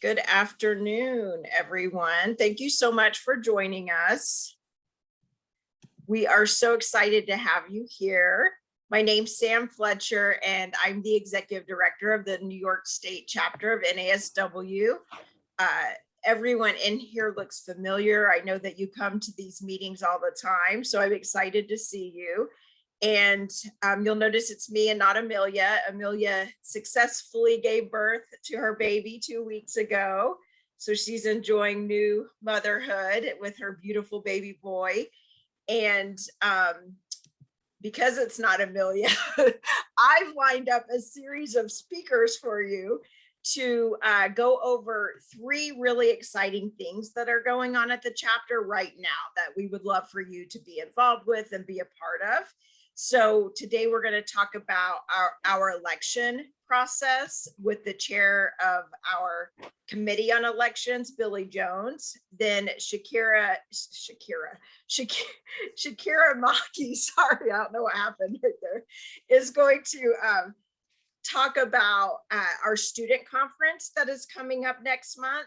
Good afternoon, everyone. Thank you so much for joining us. We are so excited to have you here. My name's Sam Fletcher, and I'm the Executive Director of the New York State chapter of NASW. Everyone in here looks familiar. I know that you come to these meetings all the time, so I'm excited to see you. And you'll notice it's me and not Amelia. Amelia successfully gave birth to her baby 2 weeks ago. So she's enjoying new motherhood with her beautiful baby boy. And because it's not Amelia, I've lined up a series of speakers for you to go over 3 really exciting things that are going on at the chapter right now that we would love for you to be involved with and be a part of. So today we're going to talk about our election process with the chair of our committee on elections, Billy Jones. Then Shakira Maki, sorry, I don't know what happened right there, is going to talk about our student conference that is coming up next month.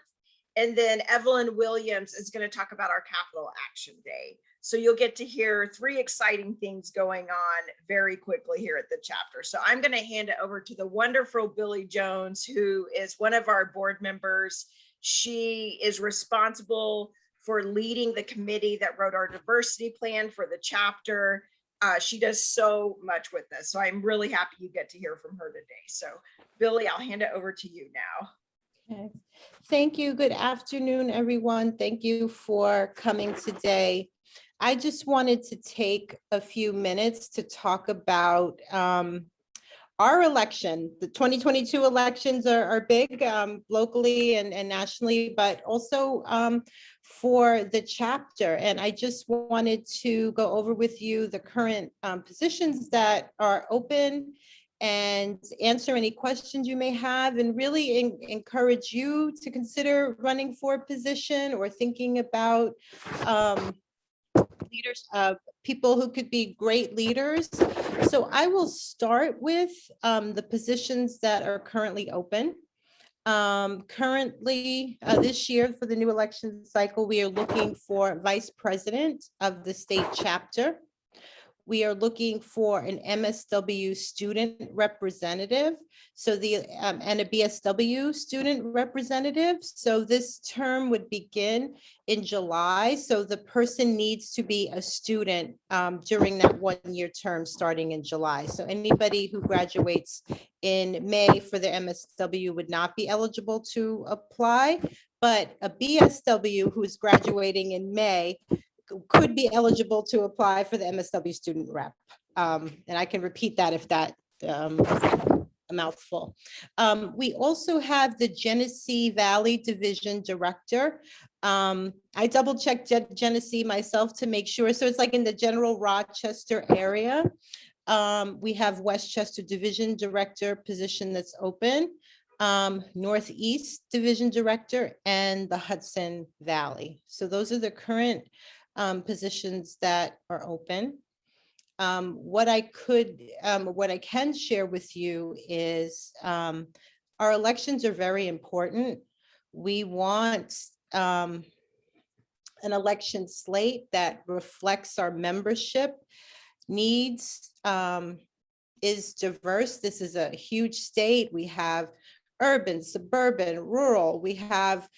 And then Evelyn Williams is going to talk about our Capital Action Day. So you'll get to hear 3 exciting things going on very quickly here at the chapter. So I'm going to hand it over to the wonderful Billy Jones, who is one of our board members. She is responsible for leading the committee that wrote our diversity plan for the chapter. She does so much with this. So I'm really happy you get to hear from her today. So Billy, I'll hand it over to you now. Okay. Thank you. Good afternoon, everyone. Thank you for coming today. I just wanted to take a few minutes to talk about our election. The 2022 elections are big locally and nationally, but also for the chapter. And I just wanted to go over with you the current positions that are open and answer any questions you may have, and really encourage you to consider running for a position or thinking about leaders, people who could be great leaders. So I will start with the positions that are currently open. Currently, this year for the new election cycle, we are looking for vice president of the state chapter. We are looking for an MSW student representative, so and a BSW student representative. So this term would begin in July. So the person needs to be a student during that 1-year term starting in July. So anybody who graduates in May for the MSW would not be eligible to apply, but a BSW who is graduating in May could be eligible to apply for the MSW student rep. And I can repeat that if that a mouthful. We also have the Genesee Valley Division Director. I double checked Genesee myself to make sure. So it's like in the general Rochester area. We have Westchester Division Director position that's open. Northeast Division Director and the Hudson Valley. So those are the current positions that are open. What I can share with you is our elections are very important. We want an election slate that reflects our membership needs, is diverse. This is a huge state. We have urban, suburban, rural. We have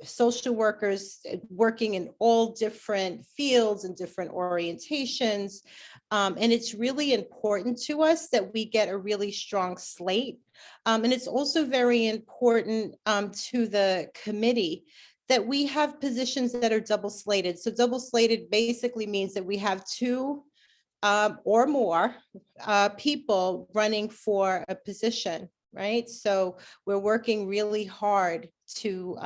social workers working in all different fields and different orientations. And it's really important to us that we get a really strong slate. And it's also very important to the committee that we have positions that are double slated. So double slated basically means that we have 2 or more people running for a position, right? So we're working really hard to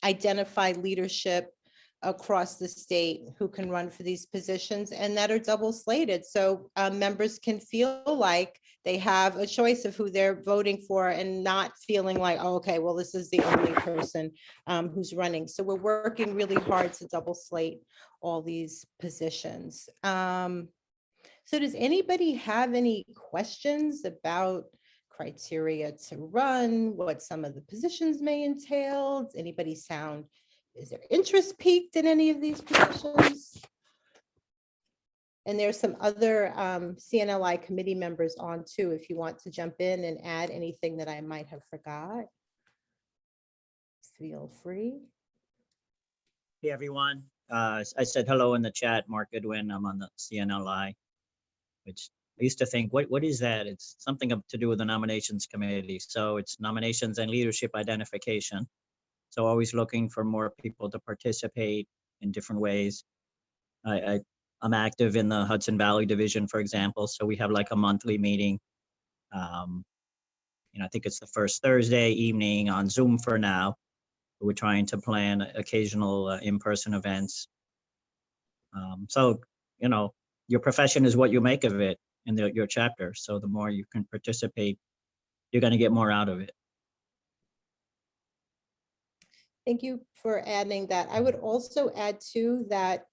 identify leadership across the state who can run for these positions and that are double slated. So members can feel like they have a choice of who they're voting for and not feeling like, oh, okay, well, this is the only person who's running. So we're working really hard to double slate all these positions. So does anybody have any questions about criteria to run, what some of the positions may entail. Does anybody sound, is there interest piqued in any of these positions? And there's some other CNLI committee members on too, if you want to jump in and add anything that I might have forgot. Feel free. Hey, everyone. I said hello in the chat, Mark Goodwin. I'm on the CNLI, which I used to think, what is that? It's something to do with the nominations committee. So it's nominations and leadership identification. So always looking for more people to participate in different ways. I'm active in the Hudson Valley Division, for example. So we have like a monthly meeting. I think it's the first Thursday evening on Zoom for now. We're trying to plan occasional in-person events. So, your profession is what you make of it in your chapter. So the more you can participate, you're going to get more out of it. Thank you for adding that. I would also add too that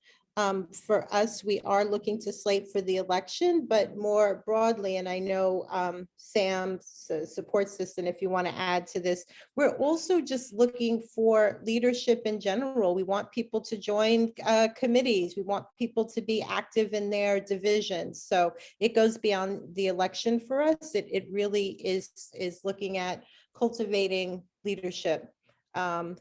for us, we are looking to slate for the election, but more broadly, and I know Sam supports this, and if you want to add to this, we're also just looking for leadership in general. We want people to join committees. We want people to be active in their divisions. So it goes beyond the election for us. It really is looking at cultivating leadership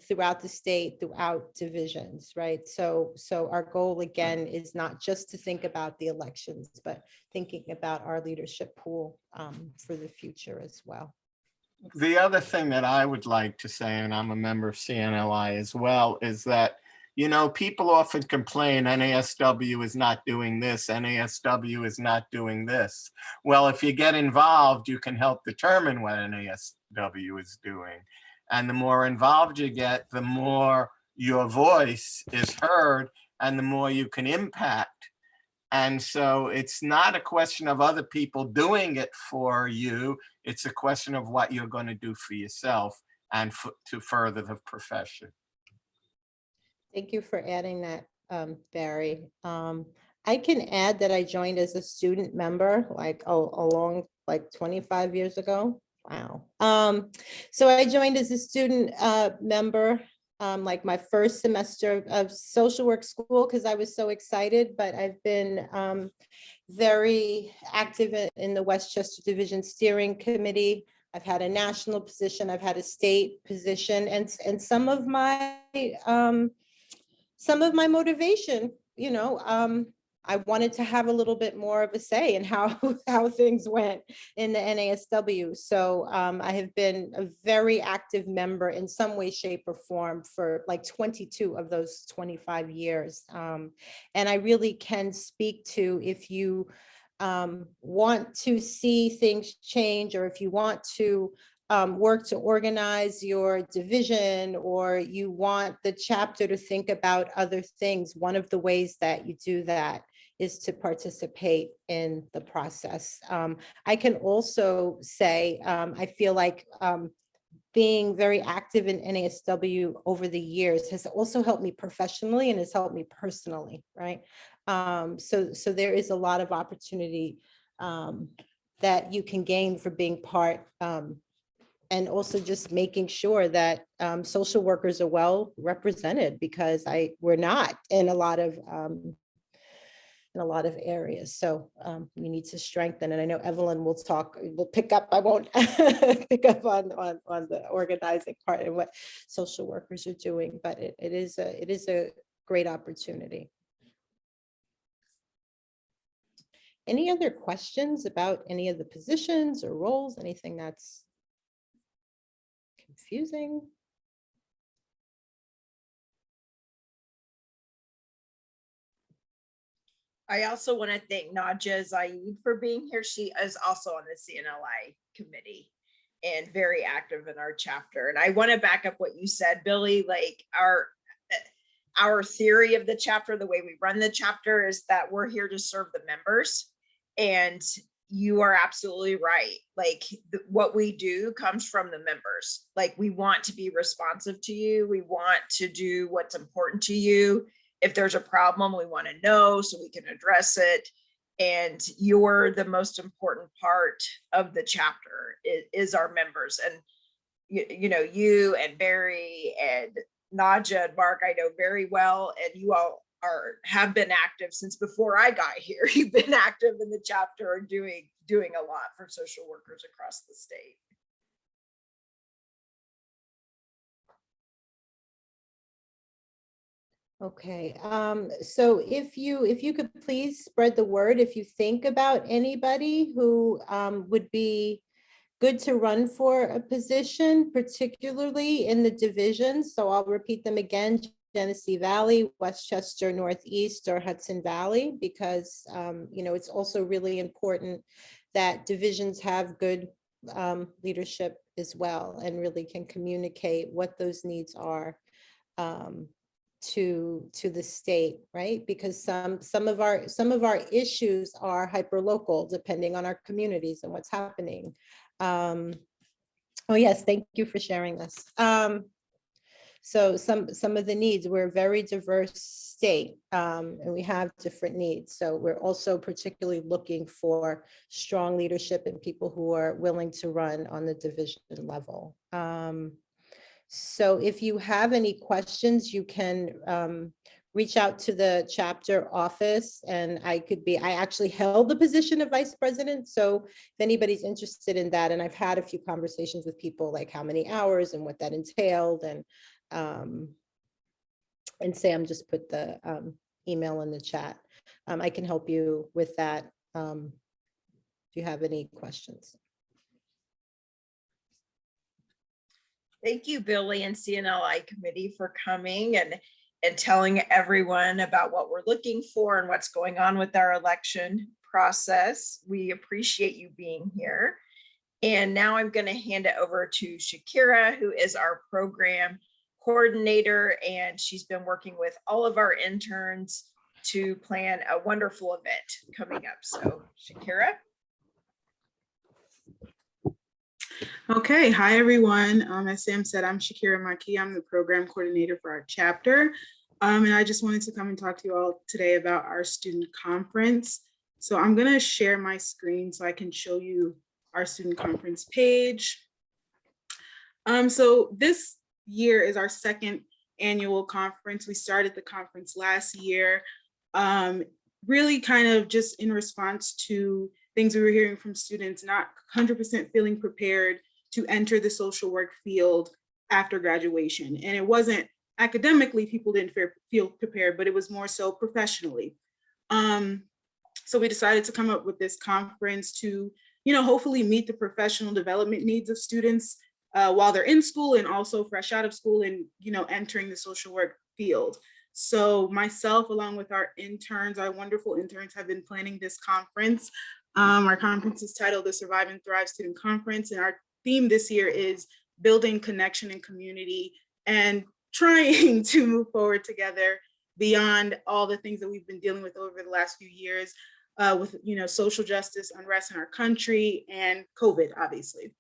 throughout the state, throughout divisions, right? So our goal again is not just to think about the elections, but thinking about our leadership pool for the future as well. The other thing that I would like to say, and I'm a member of CNLI as well, is that, people often complain NASW is not doing this, NASW is not doing this. Well, if you get involved, you can help determine what NASW is doing. And the more involved you get, the more your voice is heard and the more you can impact. And so it's not a question of other people doing it for you. It's a question of what you're going to do for yourself and to further the profession. Thank you for adding that, Barry. I can add that I joined as a student member along 25 years ago. Wow. So I joined as a student member, like my first semester of social work school, because I was so excited, but I've been very active in the Westchester Division Steering Committee. I've had a national position, I've had a state position, and some of my motivation, I wanted to have a little bit more of a say in how things went in the NASW. So I have been a very active member in some way, shape, or form for 22 of those 25 years. And I really can speak to, if you want to see things change, or if you want to work to organize your division, or you want the chapter to think about other things, one of the ways that you do that is to participate in the process. I can also say, I feel like being very active in NASW over the years has also helped me professionally and has helped me personally, right? So there is a lot of opportunity that you can gain for being part, and also just making sure that social workers are well represented, because we're not in a lot of areas. So we need to strengthen. And I know Evelyn will pick up. I won't pick up on the organizing part and what social workers are doing, but it is a great opportunity. Any other questions about any of the positions or roles? Anything that's confusing? I also want to thank Nadja Zaid for being here. She is also on the CNLI committee and very active in our chapter. And I want to back up what you said, Billy, our theory of the chapter, the way we run the chapter, is that we're here to serve the members. And you are absolutely right. What we do comes from the members. We want to be responsive to you. We want to do what's important to you. If there's a problem, we want to know so we can address it. And you're the most important part of the chapter. is our members. And you know, you and Barry and Naja and Mark, I know very well, and you all have been active since before I got here. You've been active in the chapter and doing a lot for social workers across the state. Okay, so if you could please spread the word, if you think about anybody who would be good to run for a position, particularly in the divisions. So I'll repeat them again: Genesee Valley, Westchester Northeast, or Hudson Valley, because you know, it's also really important that divisions have good leadership as well, and really can communicate what those needs are to the state, right? Because some of our issues are hyper local, depending on our communities and what's happening. Oh yes, thank you for sharing this. So some of the needs, we're a very diverse state, and we have different needs. So we're also particularly looking for strong leadership and people who are willing to run on the division level. So if you have any questions, you can reach out to the chapter office, and I actually held the position of vice president. So if anybody's interested in that, and I've had a few conversations with people, like how many hours and what that entailed, and Sam just put the email in the chat. I can help you with that if you have any questions. Thank you, Billy and CNLI committee, for coming and telling everyone about what we're looking for and what's going on with our election process. We appreciate you being here. And now I'm going to hand it over to Shakira, who is our program coordinator, and she's been working with all of our interns to plan a wonderful event coming up. So Shakira. Okay, hi everyone. As Sam said, I'm Shakira Maki. I'm the program coordinator for our chapter. And I just wanted to come and talk to you all today about our student conference. So I'm gonna share my screen so I can show you our student conference page. So this year is our second annual conference. We started the conference last year, really kind of just in response to things we were hearing from students, not 100% feeling prepared to enter the social work field after graduation. And it wasn't academically, people didn't feel prepared, but it was more so professionally. So we decided to come up with this conference to, you know, hopefully meet the professional development needs of students while they're in school, and also fresh out of school and, you know, entering the social work field. So myself, along with our interns, our wonderful interns, have been planning this conference. Our conference is titled the Survive and Thrive Student Conference, and our theme this year is building connection and community and trying to move forward together beyond all the things that we've been dealing with over the last few years with, you know, social justice, unrest in our country, and COVID, obviously.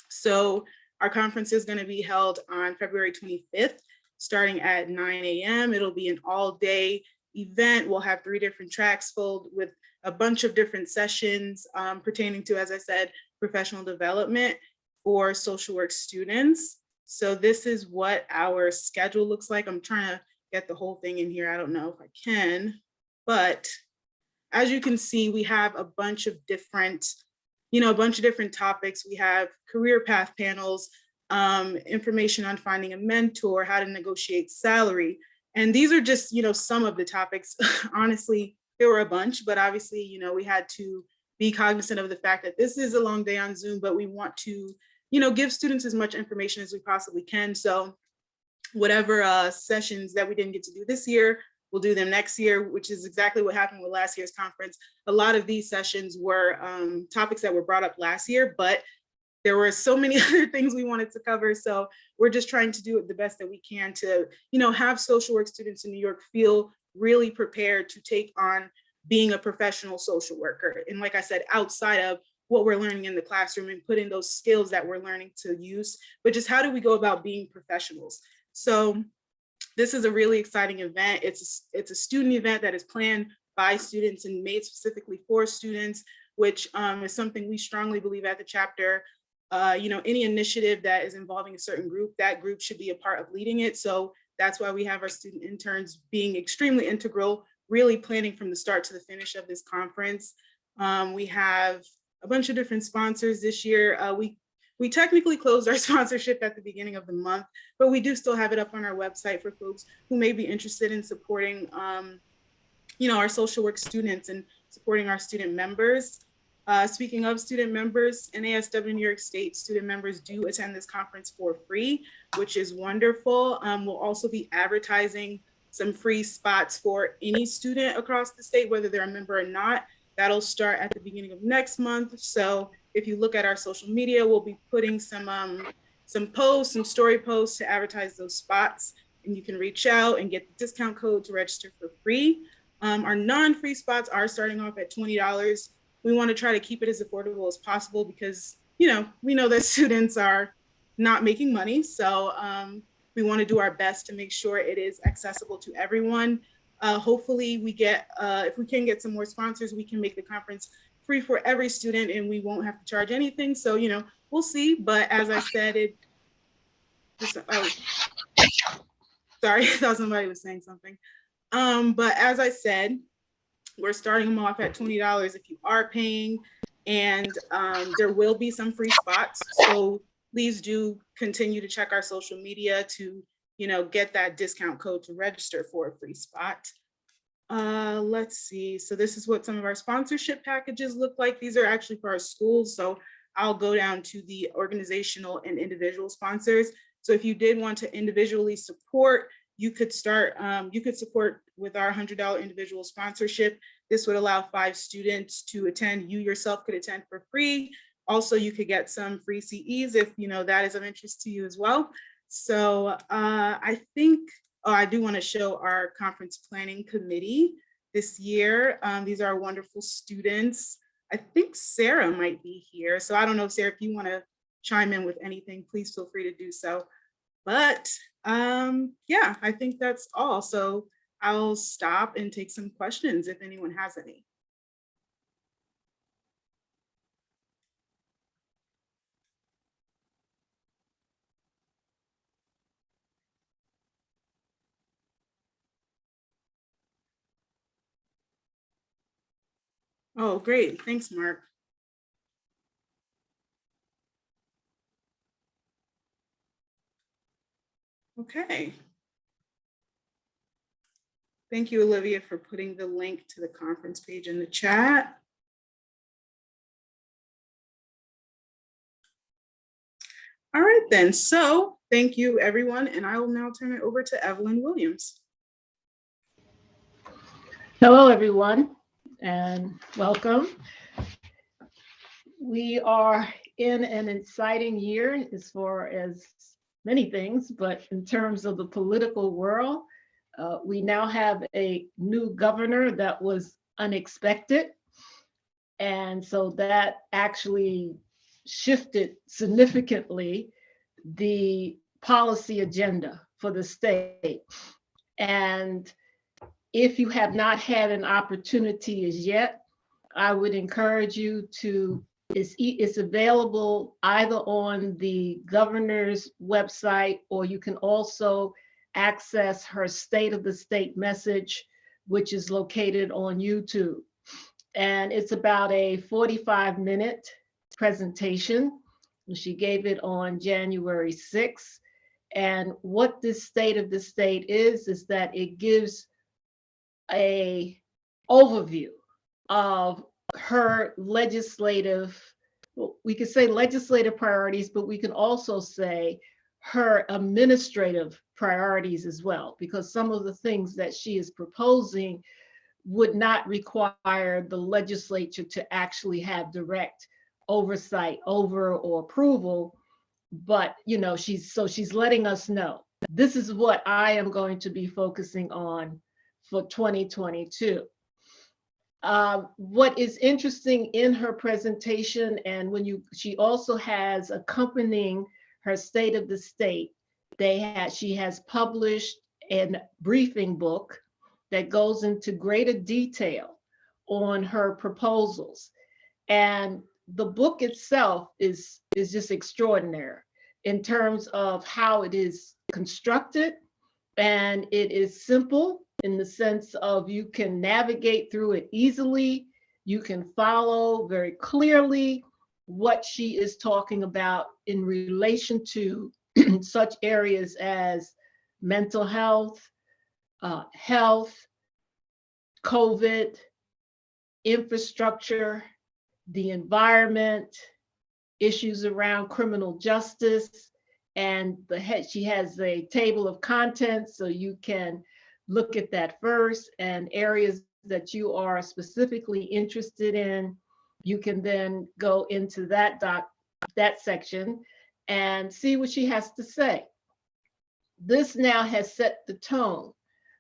So our conference is going to be held on February 25th, starting at 9 a.m. It'll be an all-day event. We'll have 3 different tracks filled with a bunch of different sessions pertaining to, as I said, professional development for social work students. So this is what our schedule looks like. I'm trying to get the whole thing in here. I don't know if I can, but as you can see, we have a bunch of different, topics. We have career path panels, information on finding a mentor, how to negotiate salary. And these are just, some of the topics. Honestly, there were a bunch, but obviously, we had to be cognizant of the fact that this is a long day on Zoom, but we want to, give students as much information as we possibly can. So whatever sessions that we didn't get to do this year, we'll do them next year, which is exactly what happened with last year's conference. A lot of these sessions were topics that were brought up last year, but there were so many other things we wanted to cover. So we're just trying to do it the best that we can to, have social work students in New York feel really prepared to take on being a professional social worker. And like I said, outside of what we're learning in the classroom and putting those skills that we're learning to use, but just how do we go about being professionals? So this is a really exciting event. It's a student event that is planned by students and made specifically for students, which is something we strongly believe at the chapter any initiative that is involving a certain group, that group should be a part of leading it. So that's why we have our student interns being extremely integral, really planning from the start to the finish of this conference. We have a bunch of different sponsors this year. We technically closed our sponsorship at the beginning of the month, but we do still have it up on our website for folks who may be interested in supporting our social work students and supporting our student members. Speaking of student members, NASW New York State student members do attend this conference for free, which is wonderful. We'll also be advertising some free spots for any student across the state, whether they're a member or not. That'll start at the beginning of next month. So if you look at our social media, we'll be putting some posts, some story posts to advertise those spots, and you can reach out and get the discount code to register for free. Our non-free spots are starting off at $20. We want to try to keep it as affordable as possible because, we know that students are not making money. So we want to do our best to make sure it is accessible to everyone. Hopefully if we can get some more sponsors, we can make the conference free for every student and we won't have to charge anything. So, we'll see. But as I said, sorry, I thought somebody was saying something. But as I said, we're starting them off at $20 if you are paying, and there will be some free spots. So please do continue to check our social media to, get that discount code to register for a free spot. Let's see. So this is what some of our sponsorship packages look like. These are actually for our schools. So I'll go down to the organizational and individual sponsors. So if you did want to individually support, you could support with our $100 individual sponsorship. This would allow 5 students to attend. You yourself could attend for free. Also, you could get some free CEs if that is of interest to you as well. So I think I do want to show our conference planning committee this year. These are wonderful students. I think Sarah might be here. So I don't know, Sarah, if you want to chime in with anything, please feel free to do so. But yeah, I think that's all. So I'll stop and take some questions if anyone has any. Oh, great. Thanks, Mark. Okay. Thank you, Olivia, for putting the link to the conference page in the chat. All right, then. So thank you, everyone. And I will now turn it over to Evelyn Williams. Hello, everyone, and welcome. We are in an exciting year as far as many things, but in terms of the political world, we now have a new governor that was unexpected. And so that actually shifted significantly the policy agenda for the state. And if you have not had an opportunity as yet, I would encourage you to, it's available either on the governor's website, or you can also access her State of the State message, which is located on YouTube. And it's about a 45-minute presentation. She gave it on January 6th. And what this State of the State is that it gives an overview of her legislative, we could say legislative priorities, but we can also say her administrative priorities as well, because some of the things that she is proposing would not require the legislature to actually have direct oversight over or approval. But she's letting us know, this is what I am going to be focusing on for 2022. What is interesting in her presentation, and she also has accompanying her State of the State, she has published a briefing book that goes into greater detail on her proposals. And the book itself is just extraordinary in terms of how it is constructed, and it is simple in the sense of you can navigate through it easily. You can follow very clearly what she is talking about in relation to such areas as mental health, health, COVID, infrastructure, the environment, issues around criminal justice, and she has a table of contents, so you can look at that first, and areas that you are specifically interested in, you can then go into that section and see what she has to say. This now has set the tone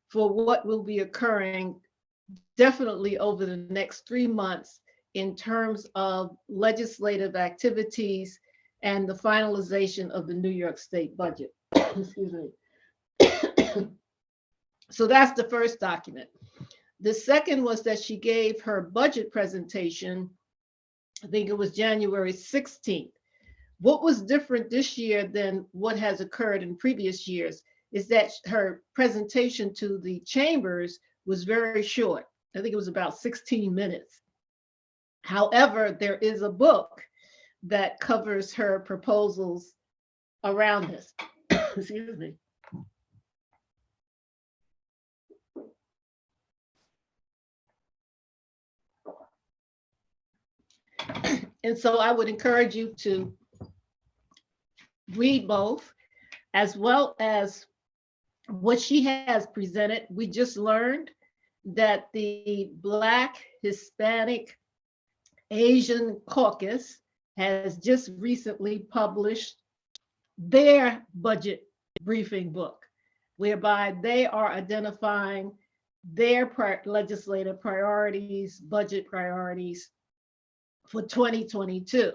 for what will be occurring definitely over the next 3 months in terms of legislative activities and the finalization of the New York State budget. Excuse me. So that's the first document. The second was that she gave her budget presentation, I think it was January 16th. What was different this year than what has occurred in previous years is that her presentation to the chambers was very short. I think it was about 16 minutes. However, there is a book that covers her proposals around this. Excuse me. And so I would encourage you to read both, as well as what she has presented. We just learned that the Black, Hispanic, Asian Caucus has just recently published their budget briefing book, whereby they are identifying their legislative priorities, budget priorities for 2022.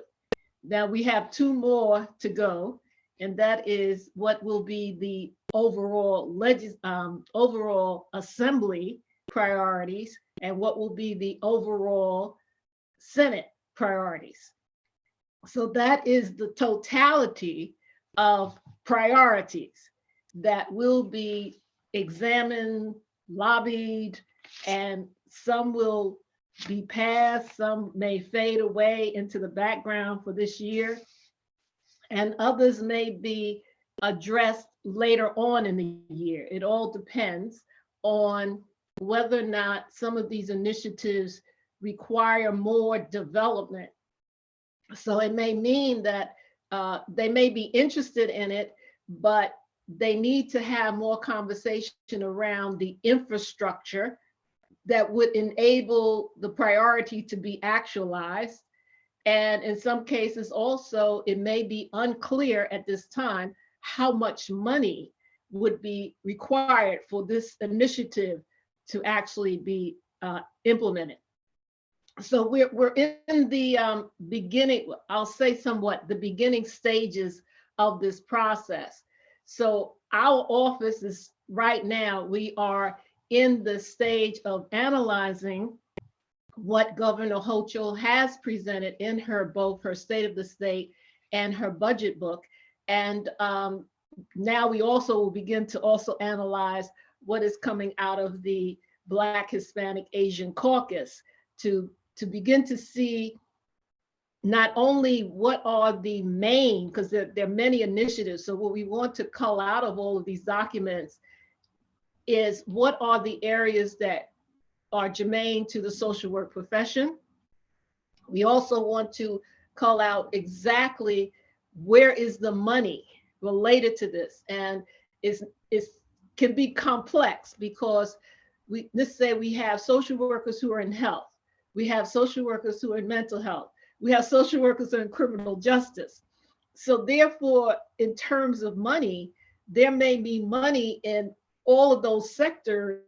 Now we have 2 more to go, and that is what will be the overall overall assembly priorities and what will be the overall Senate priorities. So that is the totality of priorities that will be examined, lobbied, and some will be passed, some may fade away into the background for this year, and others may be addressed later on in the year. It all depends on whether or not some of these initiatives require more development. So it may mean that they may be interested in it, but they need to have more conversation around the infrastructure that would enable the priority to be actualized. And in some cases also, it may be unclear at this time how much money would be required for this initiative to actually be implemented. So we're in the beginning, I'll say somewhat, the beginning stages of this process. So our office is right now, we are in the stage of analyzing what Governor Hochul has presented in both her State of the State and her budget book. And now we also will begin to also analyze what is coming out of the Black, Hispanic, Asian Caucus to begin to see not only what are the main, because there are many initiatives. So what we want to cull out of all of these documents is what are the areas that are germane to the social work profession. We also want to call out exactly where is the money related to this, and it can be complex because let's say we have social workers who are in health, we have social workers who are in mental health, we have social workers who are in criminal justice. So therefore, in terms of money, there may be money in all of those sectors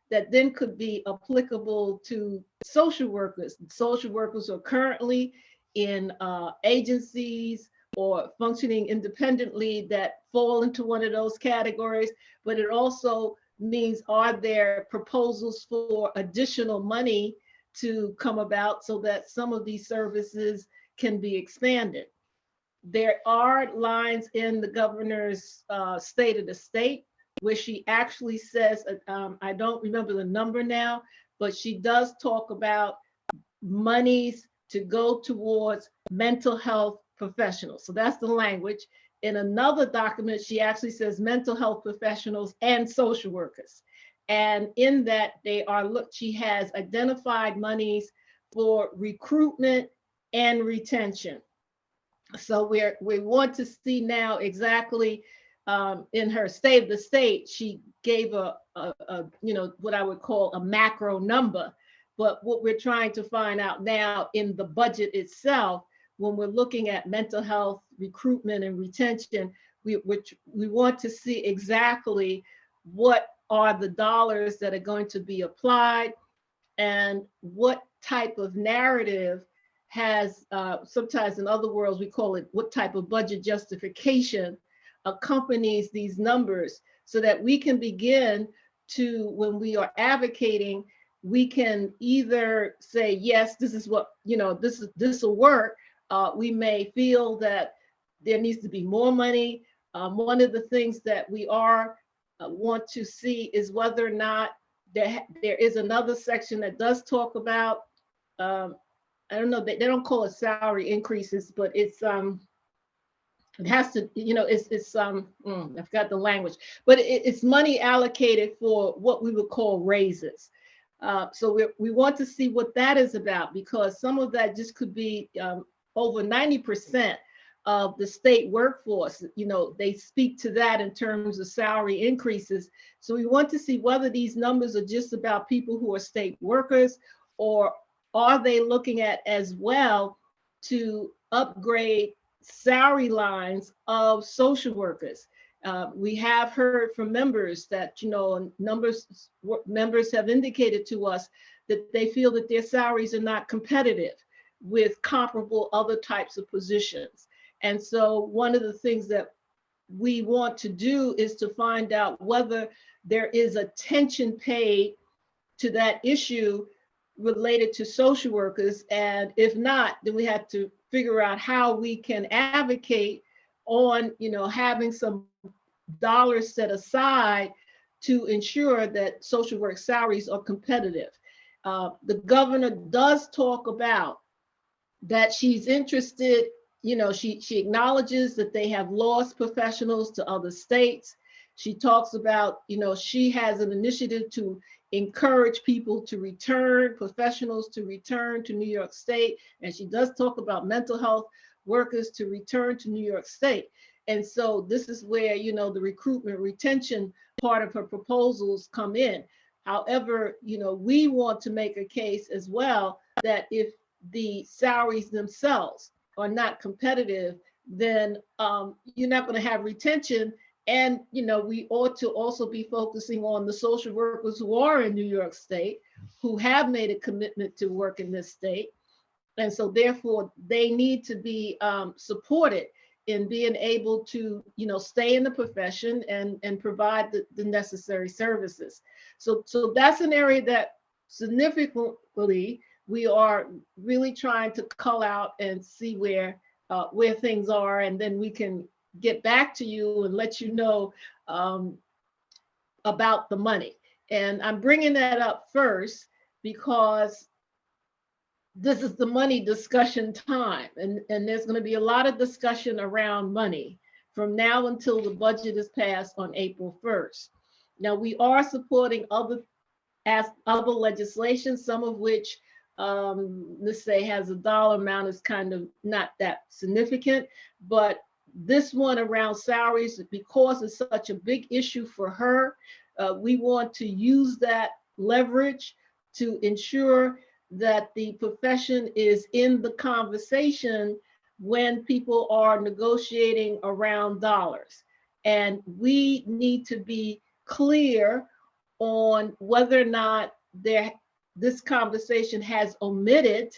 that then could be applicable to social workers. Social workers who are currently in agencies or functioning independently that fall into one of those categories, but it also means, are there proposals for additional money to come about so that some of these services can be expanded. There are lines in the governor's state of the state where she actually says, I don't remember the number now, but she does talk about monies to go towards mental health professionals. So that's the language. In another document, she actually says mental health professionals and social workers. And in that, she has identified monies for recruitment and retention. So we want to see now exactly in her state of the state, she gave a what I would call a macro number. But what we're trying to find out now in the budget itself, when we're looking at mental health, recruitment and retention, we want to see exactly what are the dollars that are going to be applied and what type of narrative has, sometimes in other worlds, we call it what type of budget justification accompanies these numbers, so that we can begin to, when we are advocating, we can either say, yes, this is what, this will work. We may feel that there needs to be more money. One of the things that we want to see is whether or not there is another section that does talk about, I don't know, they don't call it salary increases, but it's it has to, I forgot the language, but it's money allocated for what we would call raises. So we want to see what that is about, because some of that just could be over 90% of the state workforce. They speak to that in terms of salary increases. So we want to see whether these numbers are just about people who are state workers, or are they looking at as well to upgrade salary lines of social workers. We have heard from members that, members have indicated to us that they feel that their salaries are not competitive with comparable other types of positions. And so one of the things that we want to do is to find out whether there is attention paid to that issue related to social workers. And if not, then we have to figure out how we can advocate on, having some dollars set aside to ensure that social work salaries are competitive. The governor does talk about that she's interested, she acknowledges that they have lost professionals to other states. She talks about, she has an initiative to encourage people to return, professionals to return to New York State. And she does talk about mental health workers to return to New York State. And so this is where, the recruitment retention part of her proposals come in. However, we want to make a case as well that if the salaries themselves are not competitive, then you're not going to have retention. And, we ought to also be focusing on the social workers who are in New York State, who have made a commitment to work in this state. And so therefore, they need to be supported in being able to, stay in the profession and provide the necessary services. So that's an area that significantly we are really trying to cull out and see where things are, and then we can get back to you and let you know about the money. And I'm bringing that up first because this is the money discussion time, and there's going to be a lot of discussion around money from now until the budget is passed on April 1st. Now, we are supporting other legislation, some of which, let's say, has a dollar amount is kind of not that significant, but this one around salaries, because it's such a big issue for her, we want to use that leverage to ensure that the profession is in the conversation when people are negotiating around dollars. And we need to be clear on whether or not this conversation has omitted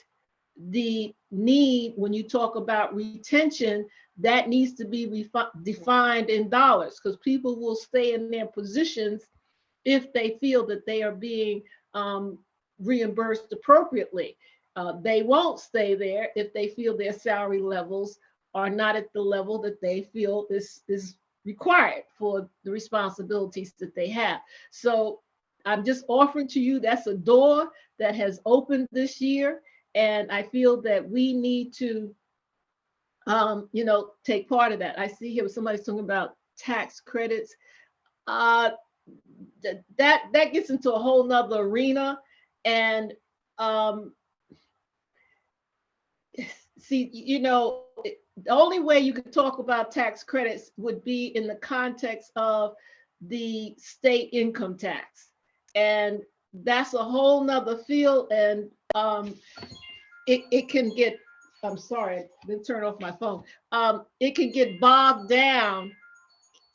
the need. When you talk about retention, that needs to be defined in dollars, because people will stay in their positions if they feel that they are being reimbursed appropriately. They won't stay there if they feel their salary levels are not at the level that they feel is required for the responsibilities that they have. So I'm just offering to you, that's a door that has opened this year. And I feel that we need to, take part of that. I see here somebody's talking about tax credits. That gets into a whole nother arena. And see, the only way you could talk about tax credits would be in the context of the state income tax. And that's a whole nother field. And it can get, I'm sorry, let me turn off my phone. It can get bogged down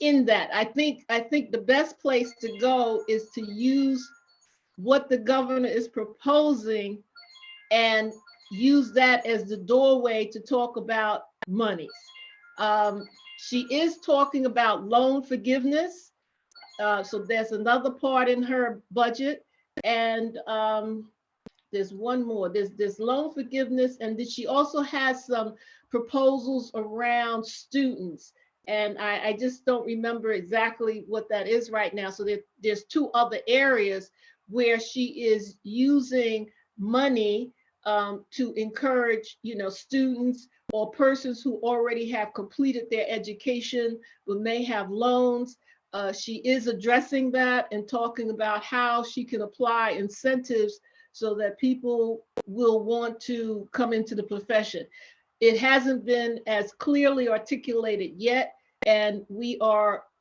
in that. I think the best place to go is to use what the governor is proposing and use that as the doorway to talk about monies. She is talking about loan forgiveness. So there's another part in her budget. And there's one more. There's loan forgiveness. And then she also has some proposals around students. And I just don't remember exactly what that is right now. So there's two other areas where she is using money to encourage, students or persons who already have completed their education but may have loans. She is addressing that and talking about how she can apply incentives so that people will want to come into the profession. It hasn't been as clearly articulated yet. And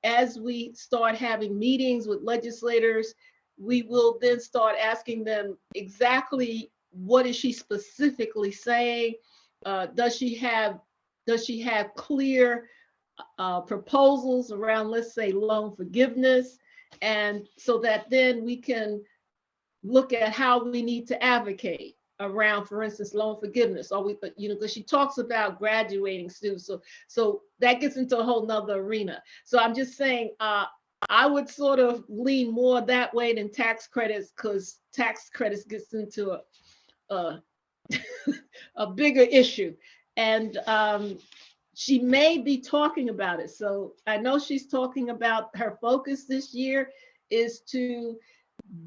as we start having meetings with legislators, we will then start asking them exactly what is she specifically saying? Does she have clear proposals around, let's say, loan forgiveness? And so that then we can look at how we need to advocate around, for instance, loan forgiveness. Or because she talks about graduating students. So that gets into a whole nother arena. So I'm just saying, I would sort of lean more that way than tax credits, because tax credits gets into a bigger issue. And she may be talking about it. So I know she's talking about her focus this year is to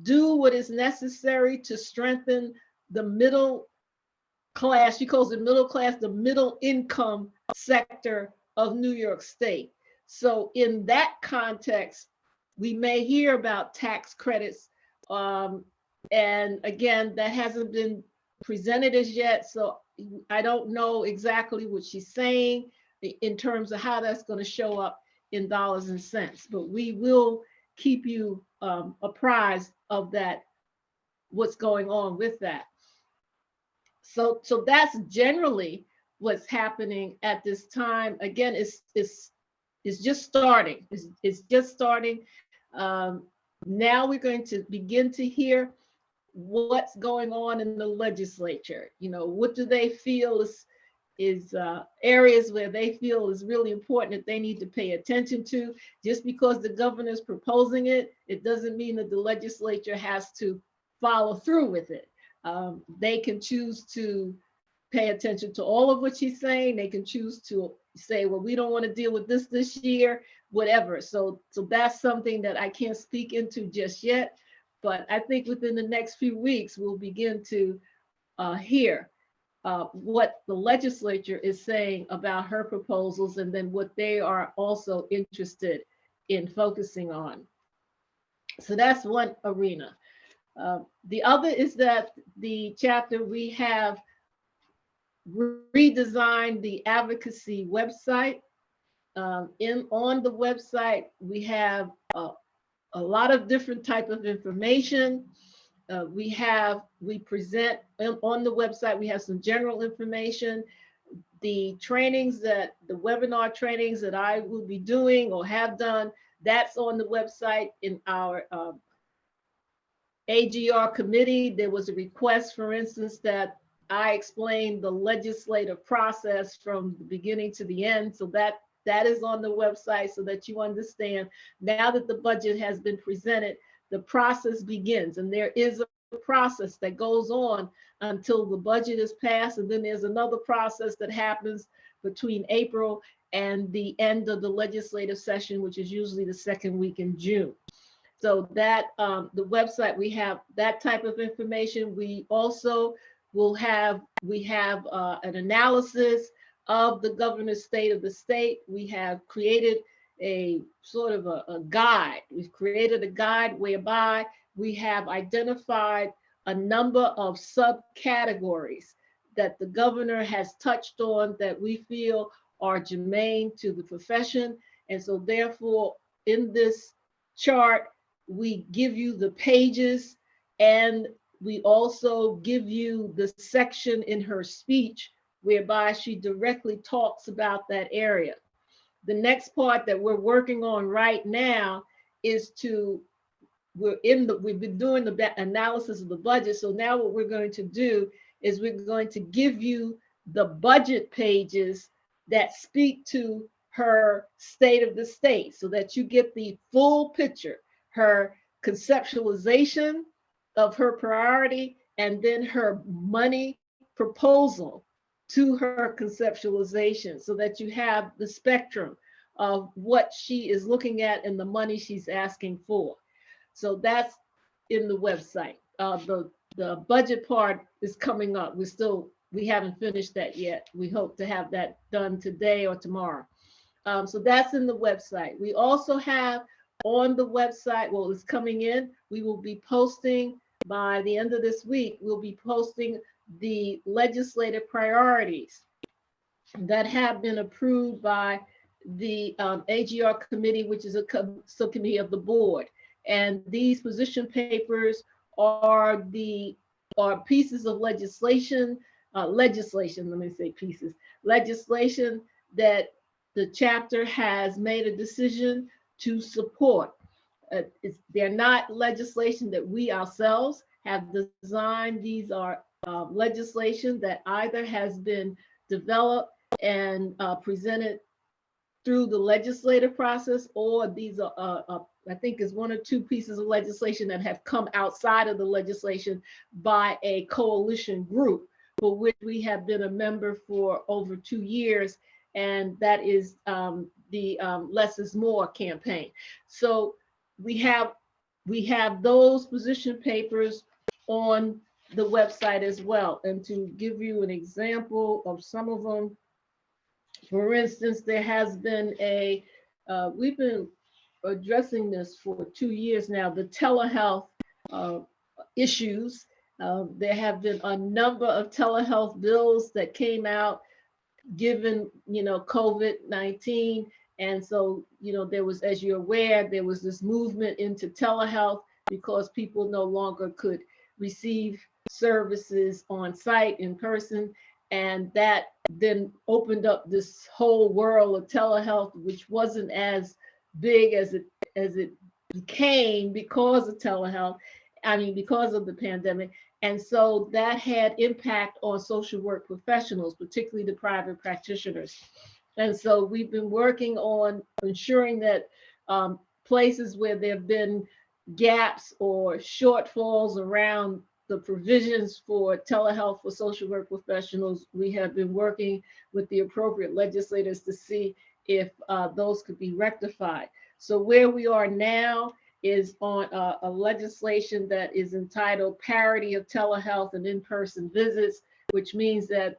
do what is necessary to strengthen the middle class. She calls it middle class, the middle income sector of New York State. So in that context, we may hear about tax credits. And again, that hasn't been presented as yet. So I don't know exactly what she's saying in terms of how that's going to show up in dollars and cents, but we will keep you apprised of that, what's going on with that. So that's generally what's happening at this time. Again, it's just starting. It's just starting. Now we're going to begin to hear what's going on in the legislature. What do they feel is areas where they feel is really important that they need to pay attention to. Just because the governor is proposing it, it doesn't mean that the legislature has to follow through with it. They can choose to pay attention to all of what she's saying. They can choose to say, well, we don't want to deal with this year, whatever. So that's something that I can't speak into just yet. But I think within the next few weeks, we'll begin to hear what the legislature is saying about her proposals, and then what they are also interested in focusing on. So that's one arena. The other is that the chapter, we have redesigned the advocacy website. On the website, we have a lot of different type of information. We present on the website, we have some general information. The webinar trainings that I will be doing or have done, that's on the website. In our AGR committee, there was a request, for instance, that I explain the legislative process from the beginning to the end. So that is on the website so that you understand, now that the budget has been presented, the process begins. And there is a process that goes on until the budget is passed. And then there's another process that happens between April and the end of the legislative session, which is usually the second week in June. So that the website, we have that type of information. We also will have, an analysis of the governor's state of the state. We have created a sort of a guide. We've created a guide whereby we have identified a number of subcategories that the governor has touched on that we feel are germane to the profession. And so therefore, in this chart, we give you the pages, and we also give you the section in her speech whereby she directly talks about that area. The next part that we're working on right now is we've been doing the analysis of the budget. So now what we're going to do is we're going to give you the budget pages that speak to her state of the state so that you get the full picture, her conceptualization of her priority, and then her money proposal to her conceptualization so that you have the spectrum of what she is looking at and the money she's asking for. So that's in the website. The budget part is coming up. We haven't finished that yet. We hope to have that done today or tomorrow. So that's in the website. We also have on the website, well, it's coming in. We will be posting by the end of this week, we'll be posting the legislative priorities that have been approved by the AGR committee, which is a subcommittee of the board. And these position papers are pieces of legislation that the chapter has made a decision to support. They're not legislation that we ourselves have designed. These are legislation that either has been developed and presented through the legislative process, or these are, I think is one or two pieces of legislation that have come outside of the legislation by a coalition group for which we have been a member for over 2 years. And that is the Less is More campaign. So we have those position papers on the website as well. And to give you an example of some of them, for instance, there has been we've been addressing this for 2 years now, the telehealth issues. There have been a number of telehealth bills that came out given, COVID-19. And so, there was, as you're aware, there was this movement into telehealth because people no longer could receive services on site in person. And that then opened up this whole world of telehealth, which wasn't as big as it became because of telehealth. Because of the pandemic. And so that had impact on social work professionals, particularly the private practitioners. And so we've been working on ensuring that places where there have been gaps or shortfalls around the provisions for telehealth for social work professionals, we have been working with the appropriate legislators to see if those could be rectified. So where we are now is on a legislation that is entitled Parity of Telehealth and In-Person Visits, which means that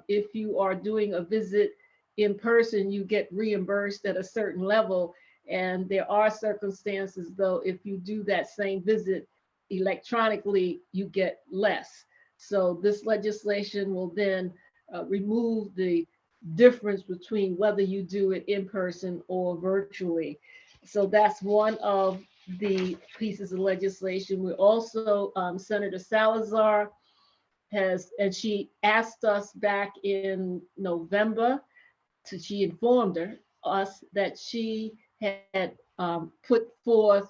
if you are doing a visit in person, you get reimbursed at a certain level. And there are circumstances, though, if you do that same visit electronically, you get less. So this legislation will then remove the difference between whether you do it in person or virtually. So that's one of the pieces of legislation. We also, Senator Salazar and she asked us back in November, she informed us that she had put forth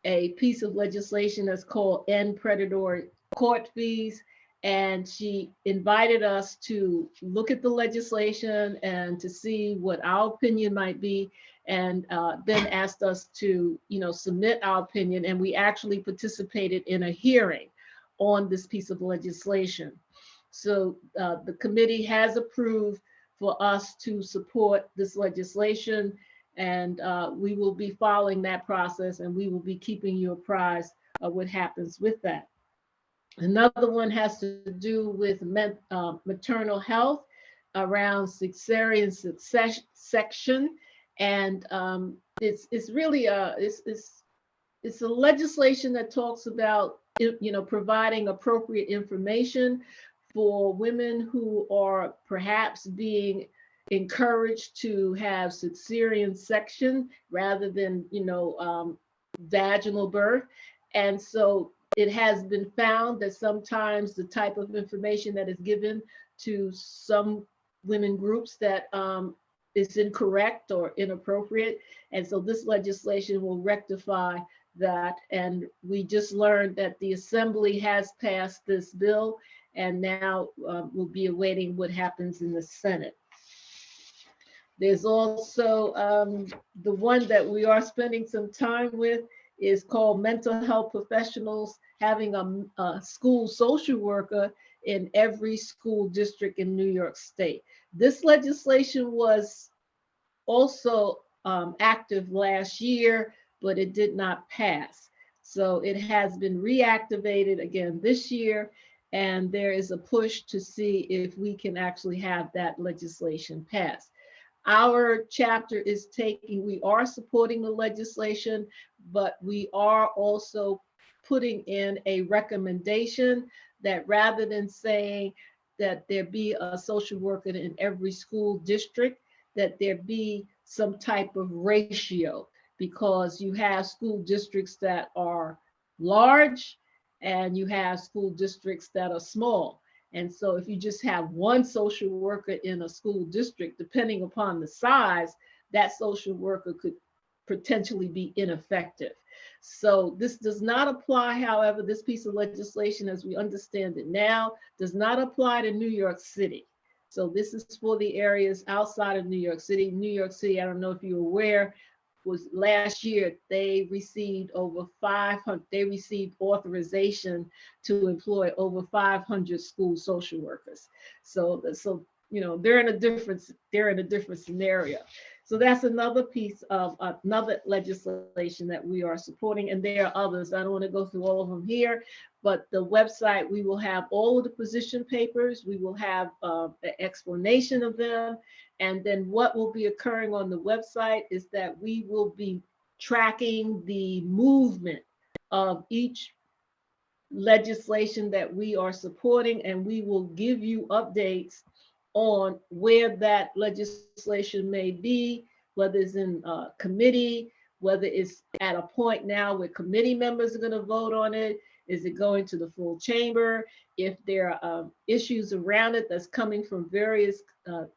a piece of legislation that's called End Predatory Court Fees. And she invited us to look at the legislation and to see what our opinion might be, and then asked us to, submit our opinion. And we actually participated in a hearing on this piece of legislation. So the committee has approved for us to support this legislation, and we will be following that process, and we will be keeping you apprised of what happens with that. Another one has to do with maternal health around cesarean section, and it's really it's a legislation that talks about providing appropriate information for women who are perhaps being encouraged to have cesarean section rather than vaginal birth. And so it has been found that sometimes the type of information that is given to some women groups that is incorrect or inappropriate. And so this legislation will rectify that. And we just learned that the Assembly has passed this bill, and now we'll be awaiting what happens in the Senate. There's also the one that we are spending some time with is called mental health professionals having a school social worker in every school district in New York State. This legislation was also active last year, but it did not pass. So it has been reactivated again this year, and there is a push to see if we can actually have that legislation passed. Our chapter is we are supporting the legislation, but we are also putting in a recommendation that rather than saying that there be a social worker in every school district, that there be some type of ratio, because you have school districts that are large and you have school districts that are small. And so if you just have one social worker in a school district, depending upon the size, that social worker could potentially be ineffective. So this does not apply, however, this piece of legislation, as we understand it now, does not apply to New York City. So this is for the areas outside of New York City. New York City, I don't know if you're aware, was last year they received over 500. They received authorization to employ over 500 school social workers. So they're in a different scenario. So that's another piece of another legislation that we are supporting, and there are others. I don't want to go through all of them here, but the website, we will have all of the position papers. We will have an explanation of them. And then what will be occurring on the website is that we will be tracking the movement of each legislation that we are supporting, and we will give you updates on where that legislation may be, whether it's in committee, whether it's at a point now where committee members are going to vote on it. Is it going to the full chamber? If there are issues around it that's coming from various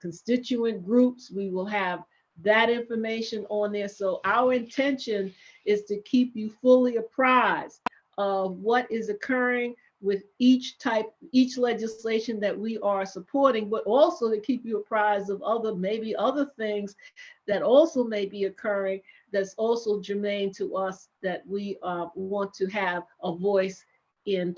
constituent groups, we will have that information on there. So our intention is to keep you fully apprised of what is occurring with each legislation that we are supporting, but also to keep you apprised of maybe other things that also may be occurring that's also germane to us, that we want to have a voice in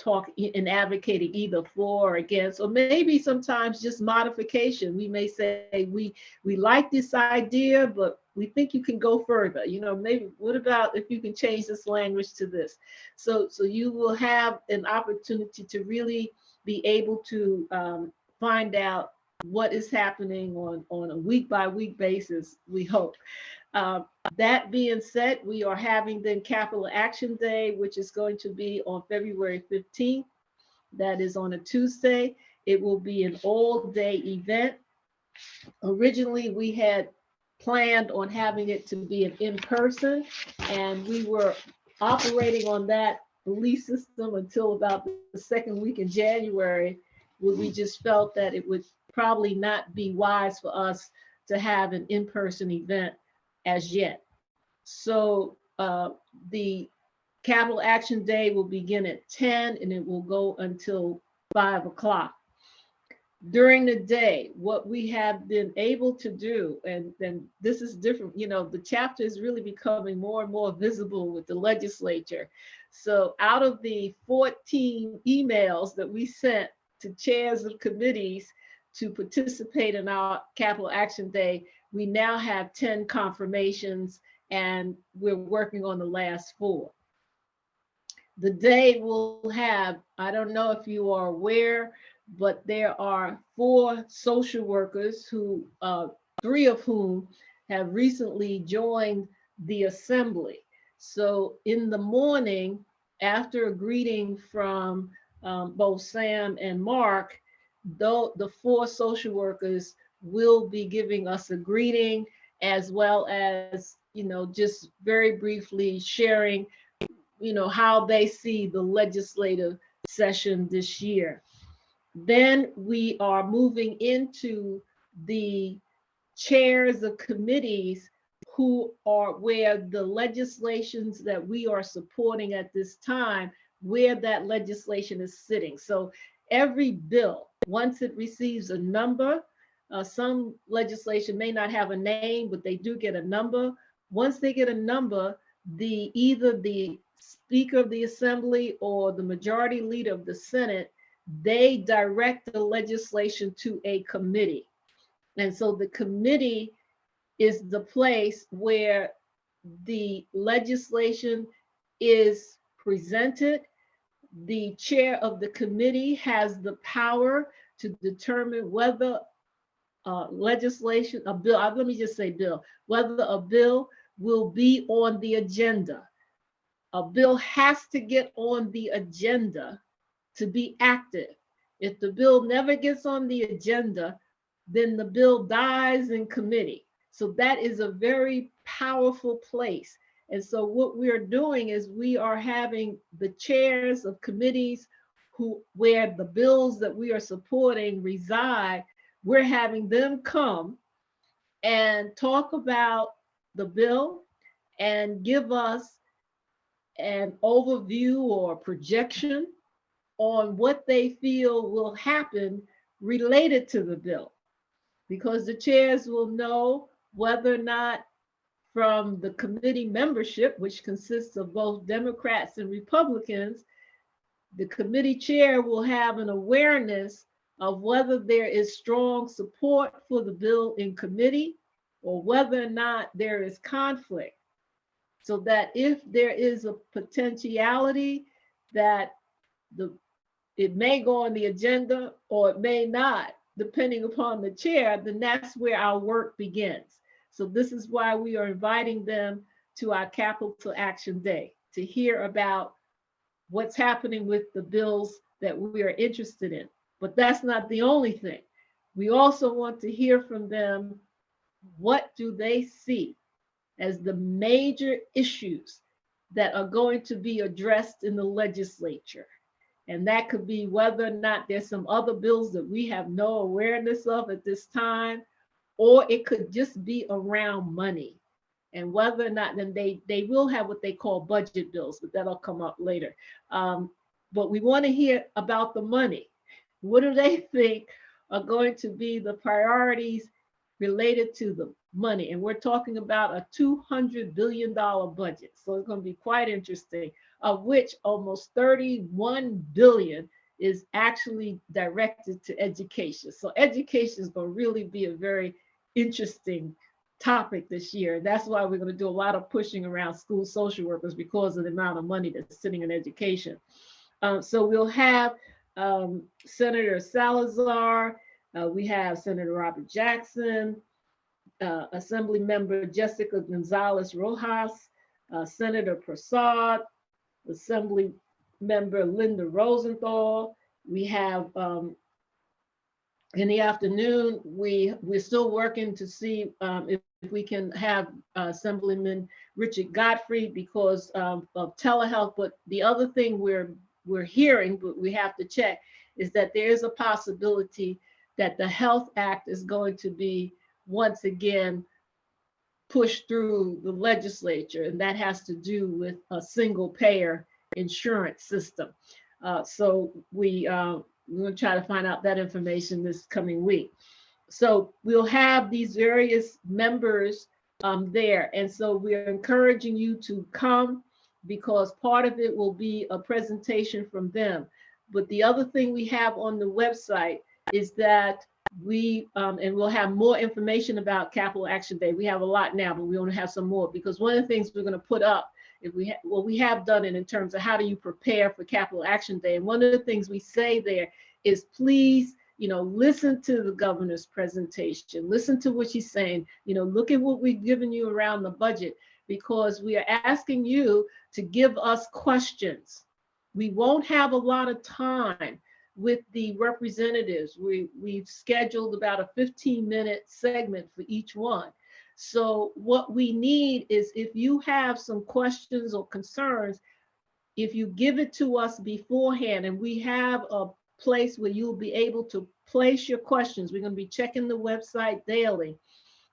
advocating either for or against, or maybe sometimes just modification. We may say we like this idea, but we think you can go further. Maybe what about if you can change this language to this? So you will have an opportunity to really be able to find out what is happening on a week by week basis, we hope. That being said, we are having then Capital Action Day, which is going to be on February 15th. That is on a Tuesday. It will be an all-day event. Originally, we had planned on having it to be an in-person, and we were operating on that belief system until about the second week in January, where we just felt that it would probably not be wise for us to have an in-person event as yet. So the Capital Action Day will begin at 10 and it will go until 5 o'clock. during the day, what we have been able to do, and then this is different, the chapter is really becoming more and more visible with the legislature. So out of the 14 emails that we sent to chairs of committees to participate in our Capital Action Day, we now have 10 confirmations, and we're working on the last 4. The day will have, I don't know if you are aware, but there are 4 social workers who, 3 of whom have recently joined the assembly. So in the morning, after a greeting from both Sam and Mark, though the 4 social workers will be giving us a greeting, as well as, just very briefly sharing, how they see the legislative session this year. Then we are moving into the chairs of committees who are where the legislations that we are supporting at this time, where that legislation is sitting. So every bill, once it receives a number, some legislation may not have a name, but they do get a number. Once they get a number, either the Speaker of the Assembly or the Majority Leader of the Senate, they direct the legislation to a committee. And so the committee is the place where the legislation is presented. The chair of the committee has the power to determine whether a bill, let me just say bill, whether a bill will be on the agenda. A bill has to get on the agenda to be active. If the bill never gets on the agenda, then the bill dies in committee. So that is a very powerful place. And so what we're doing is we are having the chairs of committees where the bills that we are supporting reside, we're having them come and talk about the bill and give us an overview or projection on what they feel will happen related to the bill, because the chairs will know whether or not, from the committee membership, which consists of both Democrats and Republicans, the committee chair will have an awareness of whether there is strong support for the bill in committee or whether or not there is conflict. So that if there is a potentiality that it may go on the agenda or it may not, depending upon the chair, then that's where our work begins. So this is why we are inviting them to our Capital Action Day, to hear about what's happening with the bills that we are interested in. But that's not the only thing. We also want to hear from them, what do they see as the major issues that are going to be addressed in the legislature? And that could be whether or not there's some other bills that we have no awareness of at this time, or it could just be around money. And whether or not, then they will have what they call budget bills, but that'll come up later. But we want to hear about the money. What do they think are going to be the priorities related to the money? And we're talking about a $200 billion budget. So it's going to be quite interesting, of which almost 31 billion is actually directed to education. So education is going to really be a very interesting topic this year. That's why we're going to do a lot of pushing around school social workers, because of the amount of money that's sitting in education. So we'll have Senator Salazar, we have Senator Robert Jackson, Assembly Member Jessica Gonzalez Rojas, Senator Prasad, Assembly Member Linda Rosenthal. We have in the afternoon, we're still working to see if we can have Assemblyman Richard Godfrey because of telehealth. But the other thing we're hearing, but we have to check, is that there is a possibility that the Health Act is going to be once again pushed through the legislature, and that has to do with a single payer insurance system. So we we're going to try to find out that information this coming week. So we'll have these various members there. And so we're encouraging you to come, because part of it will be a presentation from them. But the other thing we have on the website is that and we'll have more information about Capital Action Day. We have a lot now, but we want to have some more, because one of the things we're going to put up, we have done it in terms of how do you prepare for Capital Action Day. And one of the things we say there is, please, listen to the governor's presentation, listen to what she's saying, look at what we've given you around the budget, because we are asking you to give us questions. We won't have a lot of time with the representatives. We've scheduled about a 15-minute segment for each one. So what we need is, if you have some questions or concerns, if you give it to us beforehand, and we have a place where you'll be able to place your questions. We're going to be checking the website daily.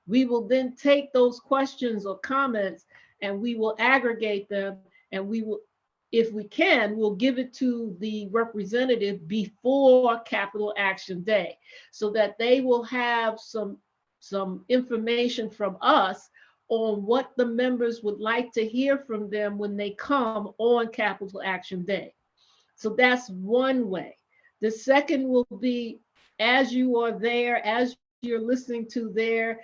We will then take those questions or comments and we will aggregate them, and we will, if we can, we'll give it to the representative before Capital Action Day, so that they will have some information from us on what the members would like to hear from them when they come on Capital Action Day. So that's one way. The second will be, as you are there, as you're listening to their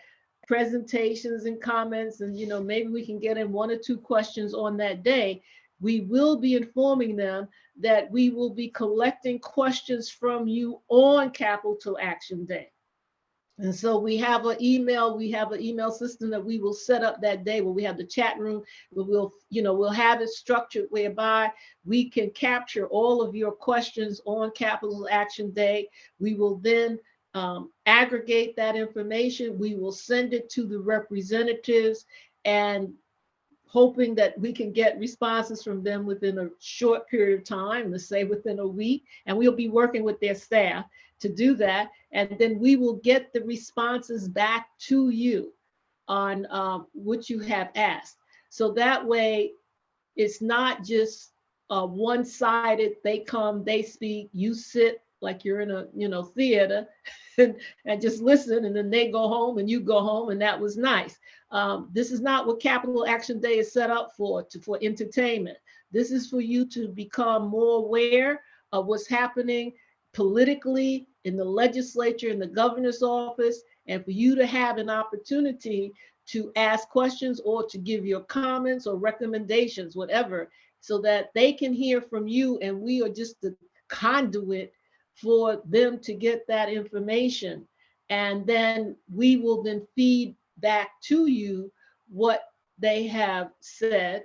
presentations and comments, and maybe we can get in 1 or 2 questions on that day, we will be informing them that we will be collecting questions from you on Capital Action Day. And so we have an email system that we will set up that day, where we have the chat room, where we'll have it structured whereby we can capture all of your questions on Capital Action Day. We will then aggregate that information. We will send it to the representatives, and hoping that we can get responses from them within a short period of time, let's say within a week, and we'll be working with their staff to do that. And then we will get the responses back to you on what you have asked. So that way, it's not just one-sided, they come, they speak, you sit like you're in a theater and just listen, and then they go home and you go home, and that was nice. This is not what Capital Action Day is set up for entertainment. This is for you to become more aware of what's happening politically in the legislature, in the governor's office, and for you to have an opportunity to ask questions or to give your comments or recommendations, whatever, so that they can hear from you, and we are just the conduit for them to get that information. And then we will then feed back to you what they have said.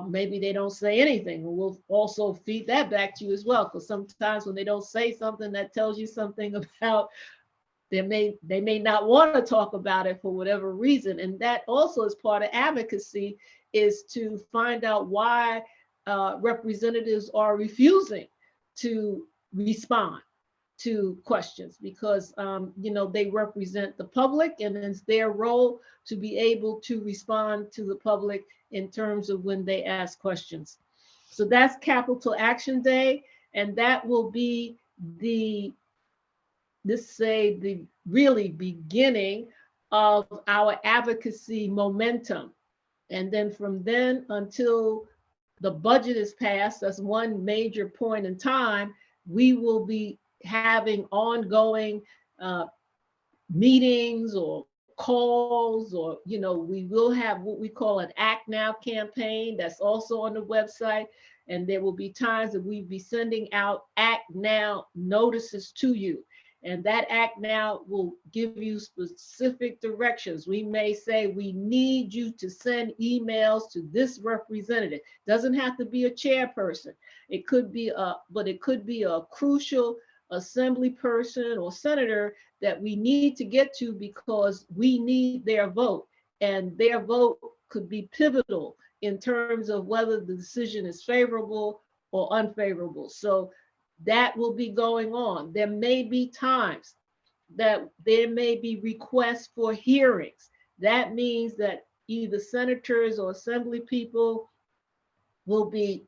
Maybe they don't say anything. We'll also feed that back to you as well, because sometimes when they don't say something, that tells you something about they may not want to talk about it for whatever reason. And that also is part of advocacy, is to find out why representatives are refusing to respond to questions, because they represent the public, and it's their role to be able to respond to the public in terms of when they ask questions. So that's Capital Action Day, and that will be the really beginning of our advocacy momentum. And then from then until the budget is passed, that's one major point in time, we will be having ongoing meetings or calls, or we will have what we call an Act Now campaign that's also on the website. And there will be times that we'll be sending out Act Now notices to you. And that Act Now will give you specific directions. We may say, we need you to send emails to this representative. Doesn't have to be a chairperson. It could be a crucial assembly person or senator that we need to get to, because we need their vote, and their vote could be pivotal in terms of whether the decision is favorable or unfavorable. So that will be going on. There may be times that there may be requests for hearings. That means that either senators or assembly people will be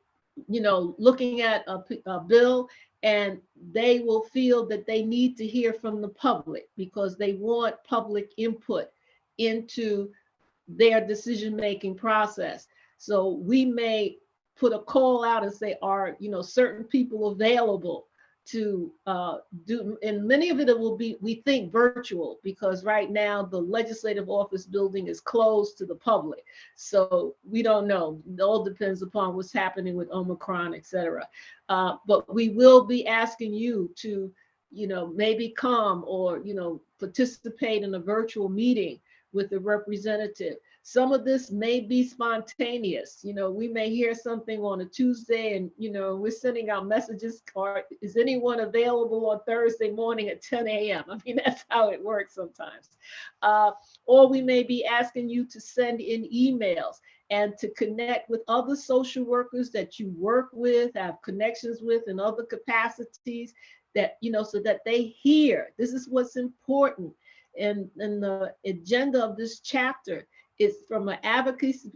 looking at a bill, and they will feel that they need to hear from the public because they want public input into their decision-making process. So we may put a call out and say, are certain people available to do, and many of it will be, we think, virtual, because right now the legislative office building is closed to the public. So we don't know. It all depends upon what's happening with Omicron, et cetera. But we will be asking you to, maybe come or, participate in a virtual meeting with a representative. Some of this may be spontaneous. We may hear something on a Tuesday and, we're sending out messages, or is anyone available on Thursday morning at 10 a.m.? I mean, that's how it works sometimes. Or we may be asking you to send in emails and to connect with other social workers that you work with, have connections with in other capacities, that, so that they hear. This is what's important. And the agenda of this chapter is, from an advocacy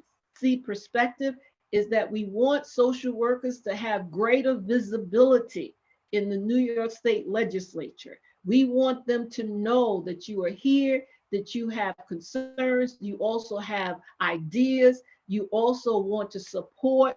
perspective, is that we want social workers to have greater visibility in the New York State Legislature. We want them to know that you are here, that you have concerns, you also have ideas, you also want to support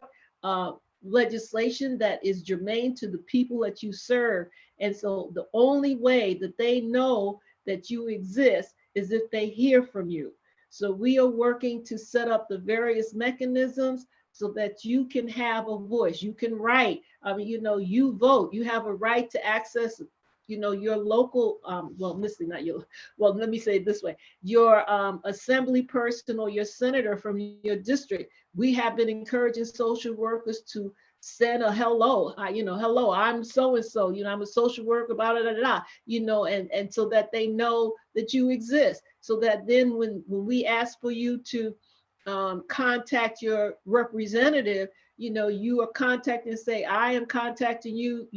legislation that is germane to the people that you serve. And so the only way that they know that you exist is if they hear from you. So we are working to set up the various mechanisms so that you can have a voice. You can write. I mean, you vote. You have a right to access, your local, well, not your, well, let me say it this way, your assembly person or your senator from your district. We have been encouraging social workers to send a hello, hello, I'm so-and-so, I'm a social worker, blah, blah, blah, blah, and so that they know that you exist. So that then when we ask for you to contact your representative, you are contacting and say, I am contacting you,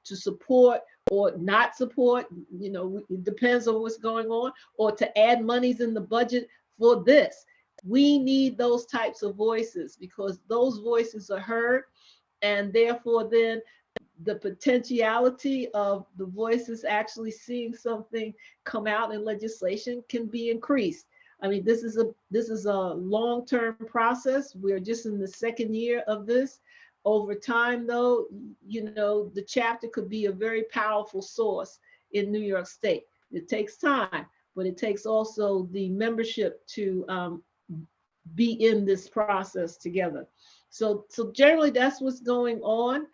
to support or not support, it depends on what's going on, or to add monies in the budget for this. We need those types of voices because those voices are heard. And therefore, then the potentiality of the voices actually seeing something come out in legislation can be increased. I mean, this is a long-term process. We're just in the second year of this. Over time, though, the chapter could be a very powerful source in New York State. It takes time, but it takes also the membership to be in this process together. So generally, that's what's going on.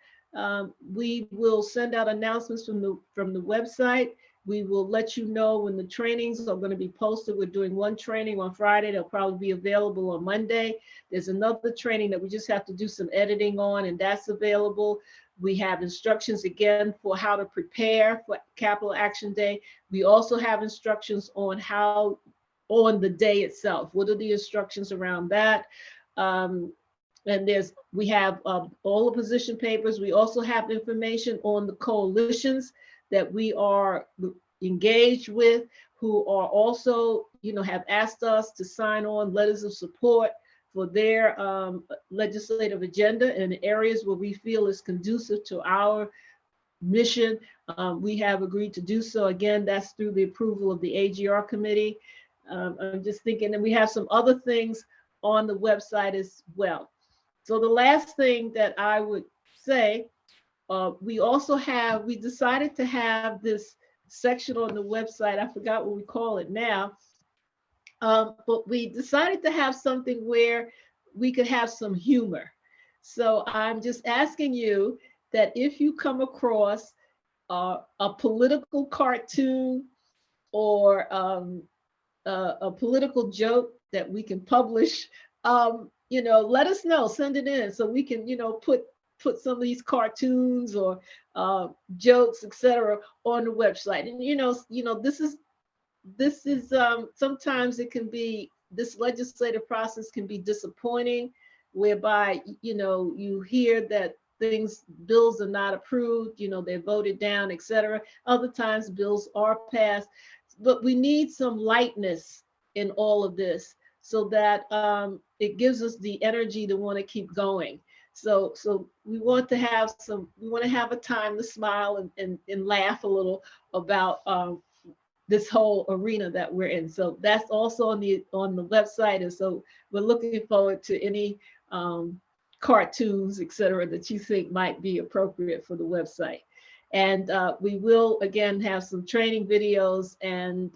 We will send out announcements from the website. We will let you know when the trainings are going to be posted. We're doing one training on Friday. They'll probably be available on Monday. There's another training that we just have to do some editing on, and that's available. We have instructions again for how to prepare for Capital Action Day. We also have instructions on how, on the day itself, what are the instructions around that? And we have all the position papers. We also have information on the coalitions that we are engaged with, who are also, have asked us to sign on letters of support for their legislative agenda in areas where we feel is conducive to our mission. We have agreed to do so. Again, that's through the approval of the AGR committee. I'm just thinking, and we have some other things on the website as well. So the last thing that I would say, we decided to have this section on the website. I forgot what we call it now, but we decided to have something where we could have some humor. So I'm just asking you that if you come across a political cartoon or a political joke that we can publish, let us know, send it in so we can, put some of these cartoons or jokes, etc., on the website. And this is sometimes it can be, this legislative process can be disappointing, whereby you hear that bills are not approved, they're voted down, etc. Other times bills are passed, but we need some lightness in all of this so that it gives us the energy to want to keep going. So we want to have a time to smile and laugh a little about this whole arena that we're in. So that's also on the website. And so we're looking forward to any cartoons, et cetera, that you think might be appropriate for the website. And we will, again, have some training videos. And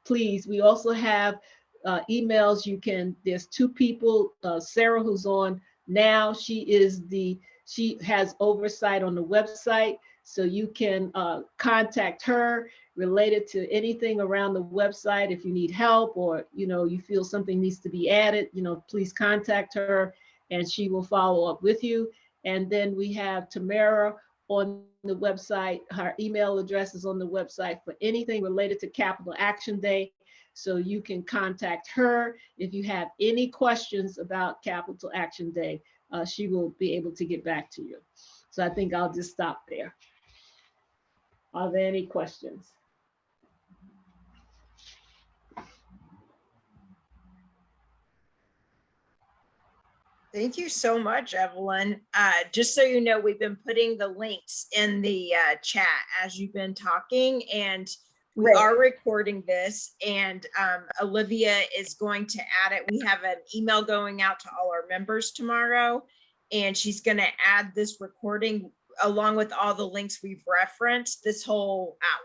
please, we also have emails. There's two people, Sarah, who's on now. She has oversight on the website. So you can contact her related to anything around the website. If you need help, or you feel something needs to be added, please contact her and she will follow up with you. And then we have Tamara on the website. Her email address is on the website for anything related to Capital Action Day. So you can contact her if you have any questions about Capital Action Day. She will be able to get back to you. So I think I'll just stop there. Are there any questions? Thank you so much, Evelyn. Just so you know, we've been putting the links in the chat as you've been talking, and we are recording this, and Olivia is going to add it. We have an email going out to all our members tomorrow, and she's going to add this recording along with all the links we've referenced this whole hour.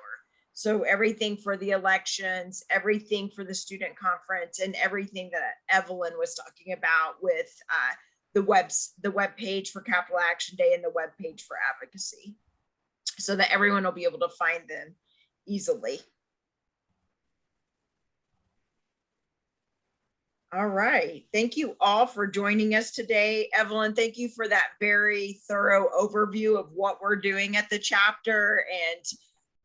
So everything for the elections, everything for the student conference, and everything that Evelyn was talking about with the web page for Capital Action Day and the web page for Advocacy, so that everyone will be able to find them easily. All right. Thank you all for joining us today. Evelyn, thank you for that very thorough overview of what we're doing at the chapter and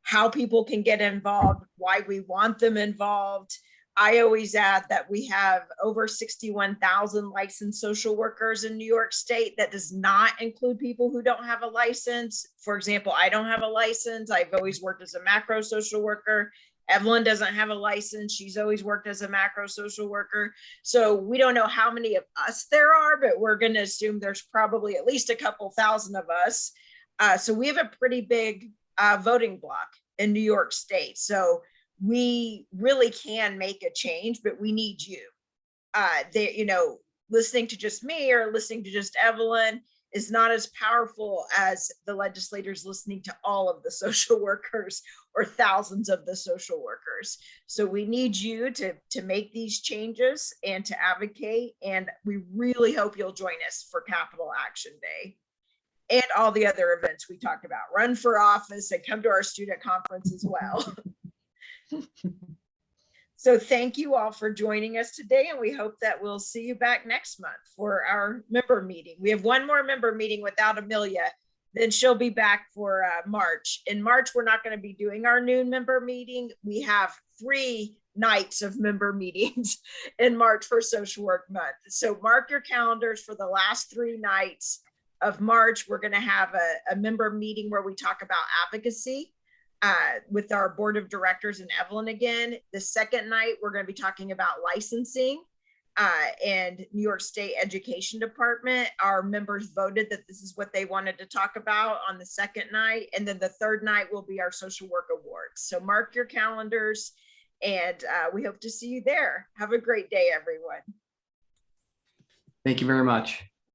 how people can get involved, why we want them involved. I always add that we have over 61,000 licensed social workers in New York State. That does not include people who don't have a license. For example, I don't have a license. I've always worked as a macro social worker. Evelyn doesn't have a license. She's always worked as a macro social worker. So we don't know how many of us there are, but we're going to assume there's probably at least a couple thousand of us. So we have a pretty big voting block in New York State. So we really can make a change, but we need you. Listening to just me or listening to just Evelyn is not as powerful as the legislators listening to all of the social workers or thousands of the social workers. So we need you to make these changes and to advocate. And we really hope you'll join us for Capital Action Day and all the other events we talked about. Run for office and come to our student conference as well. So thank you all for joining us today, and we hope that we'll see you back next month for our member meeting. We have one more member meeting without Amelia, then she'll be back for March. In March, we're not going to be doing our noon member meeting. We have 3 nights of member meetings in March for Social Work Month. So mark your calendars for the last 3 nights of March. We're going to have a member meeting where we talk about advocacy with our board of directors and Evelyn again. The second night, we're going to be talking about licensing and New York State Education Department. Our members voted that this is what they wanted to talk about on the second night. And then the third night will be our social work awards. So mark your calendars, and we hope to see you there. Have a great day, everyone. Thank you very much.